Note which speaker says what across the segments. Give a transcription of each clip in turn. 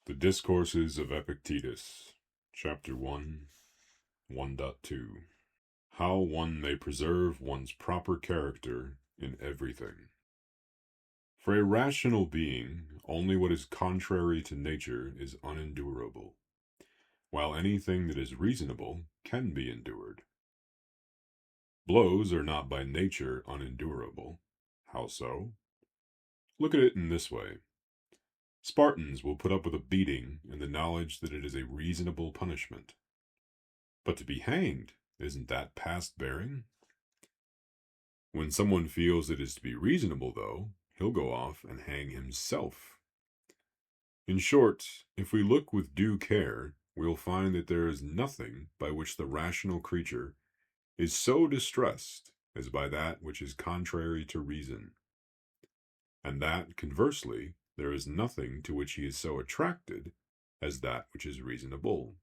Speaker 1: The Discourses of Epictetus, Chapter 1, 1.2. How one may preserve one's proper character in everything. For a rational being, only what is contrary to nature is unendurable, while anything that is reasonable can be endured. Blows are not by nature unendurable. How so? Look at it in this way. Spartans will put up with a beating in the knowledge that it is a reasonable punishment. But to be hanged, isn't that past bearing? When someone feels it is to be reasonable, though, he'll go off and hang himself. In short, if we look with due care, we'll find that there is nothing by which the rational creature is so distressed as by that which is contrary to reason, and that, conversely, there is nothing to which he is so attracted as that which is reasonable.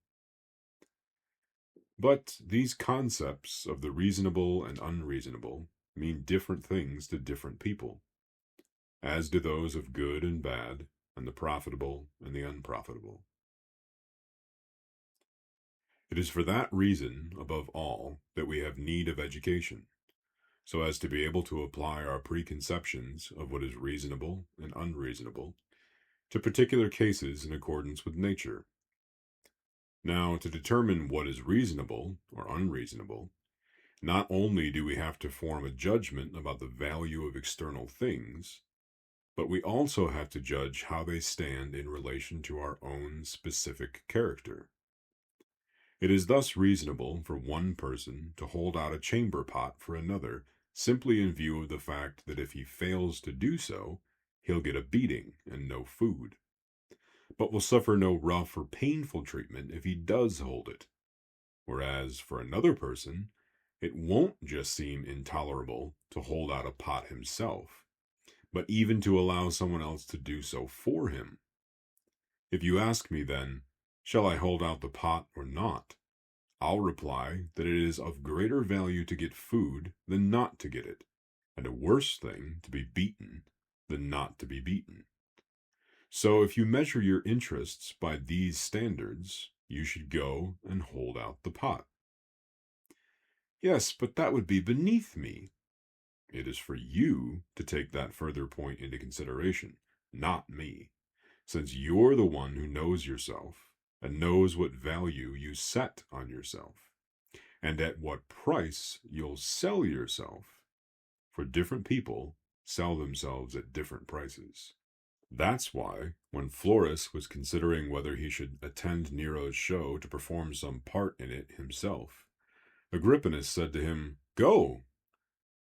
Speaker 1: But these concepts of the reasonable and unreasonable mean different things to different people, as do those of good and bad, and the profitable and the unprofitable. It is for that reason, above all, that we have need of education, so as to be able to apply our preconceptions of what is reasonable and unreasonable to particular cases in accordance with nature. Now, to determine what is reasonable or unreasonable, not only do we have to form a judgment about the value of external things, but we also have to judge how they stand in relation to our own specific character. It is thus reasonable for one person to hold out a chamber pot for another, simply in view of the fact that if he fails to do so, he'll get a beating and no food, but will suffer no rough or painful treatment if he does hold it. Whereas for another person, it won't just seem intolerable to hold out a pot himself, but even to allow someone else to do so for him. If you ask me then, shall I hold out the pot or not? I'll reply that it is of greater value to get food than not to get it, and a worse thing to be beaten than not to be beaten. So if you measure your interests by these standards, you should go and hold out the pot. Yes, but that would be beneath me. It is for you to take that further point into consideration, not me, since you're the one who knows yourself and knows what value you set on yourself, and at what price you'll sell yourself. For different people sell themselves at different prices. That's why, when Florus was considering whether he should attend Nero's show to perform some part in it himself, Agrippinus said to him, "Go."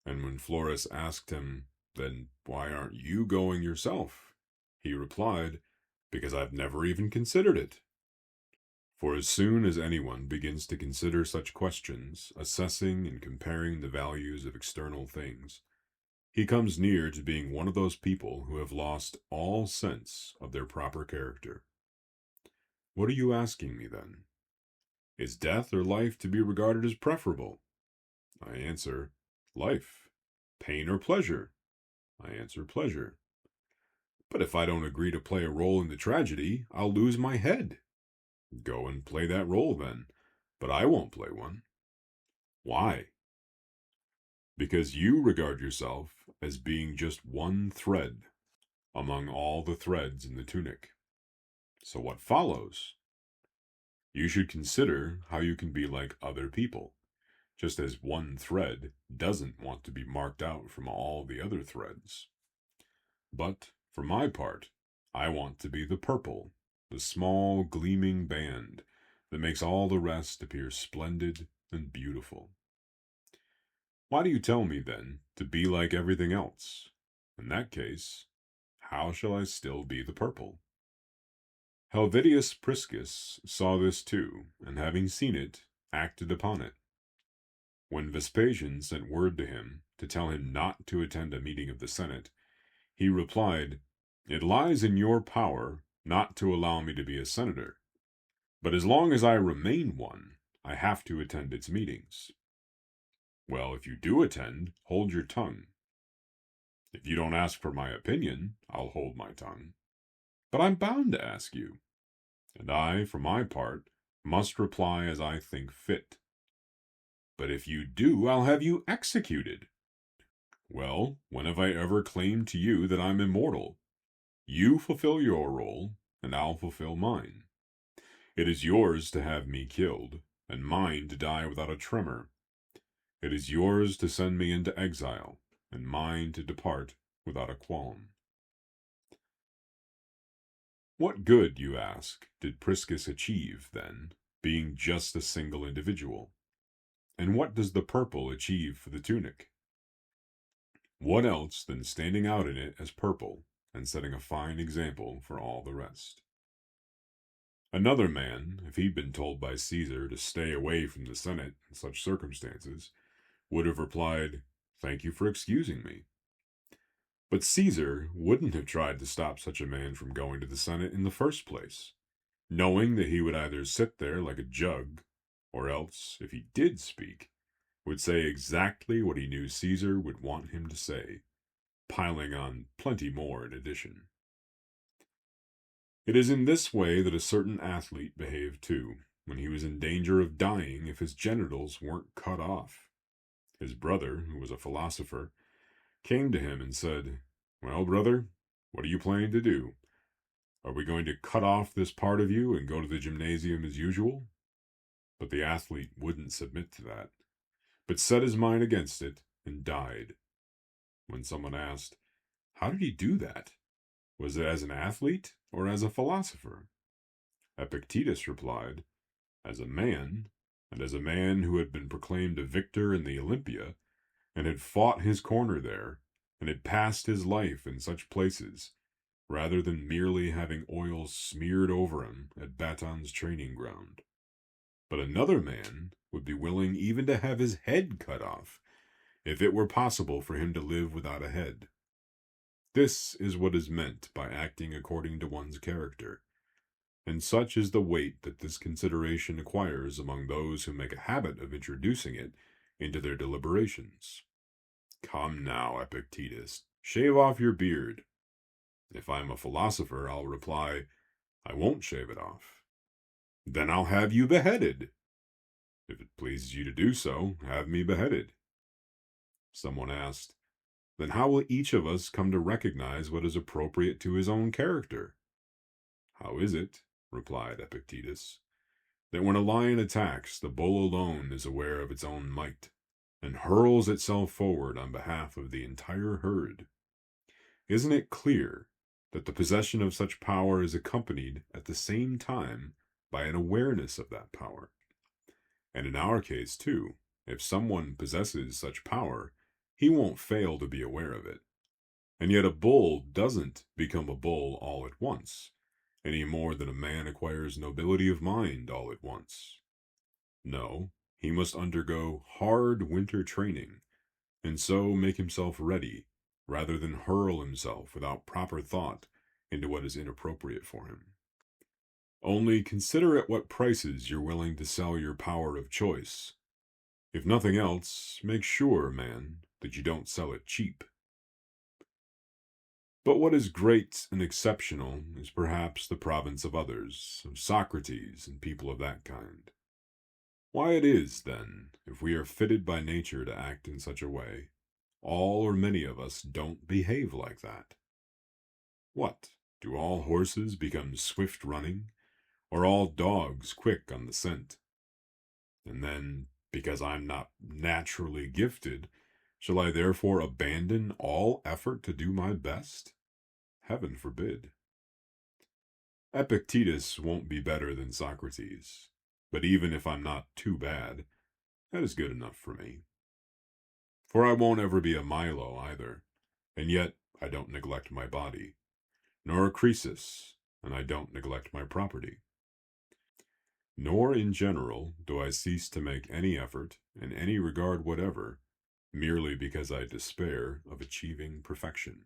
Speaker 1: And when Florus asked him, "Then why aren't you going yourself?" he replied, "Because I've never even considered it." For as soon as anyone begins to consider such questions, assessing and comparing the values of external things, he comes near to being one of those people who have lost all sense of their proper character. What are you asking me then? Is death or life to be regarded as preferable? I answer, life. Pain or pleasure? I answer, pleasure. But if I don't agree to play a role in the tragedy, I'll lose my head. Go and play that role then, but I won't play one. Why? Because you regard yourself as being just one thread among all the threads in the tunic. So what follows? You should consider how you can be like other people, just as one thread doesn't want to be marked out from all the other threads. But, for my part, I want to be the purple, the small gleaming band that makes all the rest appear splendid and beautiful. Why do you tell me, then, to be like everything else? In that case, how shall I still be the purple? Helvidius Priscus saw this too, and having seen it, acted upon it. When Vespasian sent word to him to tell him not to attend a meeting of the Senate, he replied, "It lies in your power not to allow me to be a senator, but as long as I remain one, I have to attend its meetings." Well, if you do attend, hold your tongue. If you don't ask for my opinion, I'll hold my tongue. But I'm bound to ask you. and I, for my part, must reply as I think fit. But if you do, I'll have you executed. Well, when have I ever claimed to you that I'm immortal? You fulfill your role, and I'll fulfill mine. It is yours to have me killed, and mine to die without a tremor. It is yours to send me into exile, and mine to depart without a qualm. What good, you ask, did Priscus achieve, then, being just a single individual? And what does the purple achieve for the tunic? What else than standing out in it as purple, and setting a fine example for all the rest? Another man, if he'd been told by Caesar to stay away from the Senate in such circumstances, would have replied, "Thank you for excusing me." But Caesar wouldn't have tried to stop such a man from going to the Senate in the first place, knowing that he would either sit there like a jug, or else, if he did speak, would say exactly what he knew Caesar would want him to say, piling on plenty more in addition. It is in this way that a certain athlete behaved too, when he was in danger of dying if his genitals weren't cut off. His brother, who was a philosopher, came to him and said, "Well, brother, what are you planning to do? Are we going to cut off this part of you and go to the gymnasium as usual?" But the athlete wouldn't submit to that, but set his mind against it and died. When someone asked, "How did he do that? Was it as an athlete or as a philosopher?" Epictetus replied, "As a man, and as a man who had been proclaimed a victor in the Olympia, and had fought his corner there, and had passed his life in such places, rather than merely having oil smeared over him at Baton's training ground. But another man would be willing even to have his head cut off, if it were possible for him to live without a head. This is what is meant by acting according to one's character, and such is the weight that this consideration acquires among those who make a habit of introducing it into their deliberations. Come now, Epictetus, shave off your beard. If I'm a philosopher, I'll reply, I won't shave it off. Then I'll have you beheaded. If it pleases you to do so, have me beheaded. Someone asked, then how will each of us come to recognize what is appropriate to his own character? How is it, replied Epictetus, that when a lion attacks, the bull alone is aware of its own might, and hurls itself forward on behalf of the entire herd? Isn't it clear that the possession of such power is accompanied at the same time by an awareness of that power? And in our case, too, if someone possesses such power, he won't fail to be aware of it. And yet a bull doesn't become a bull all at once, any more than a man acquires nobility of mind all at once. No, he must undergo hard winter training, and so make himself ready, rather than hurl himself without proper thought into what is inappropriate for him. Only consider at what prices you're willing to sell your power of choice. If nothing else, make sure, man, that you don't sell it cheap. But what is great and exceptional is perhaps the province of others, of Socrates and people of that kind. Why it is, then, if we are fitted by nature to act in such a way, all or many of us don't behave like that. What, do all horses become swift running, or all dogs quick on the scent? And then, because I'm not naturally gifted, shall I therefore abandon all effort to do my best? Heaven forbid. Epictetus won't be better than Socrates, but even if I'm not too bad, that is good enough for me. For I won't ever be a Milo either, and yet I don't neglect my body, nor a Croesus, and I don't neglect my property. Nor in general do I cease to make any effort in any regard whatever, merely because I despair of achieving perfection.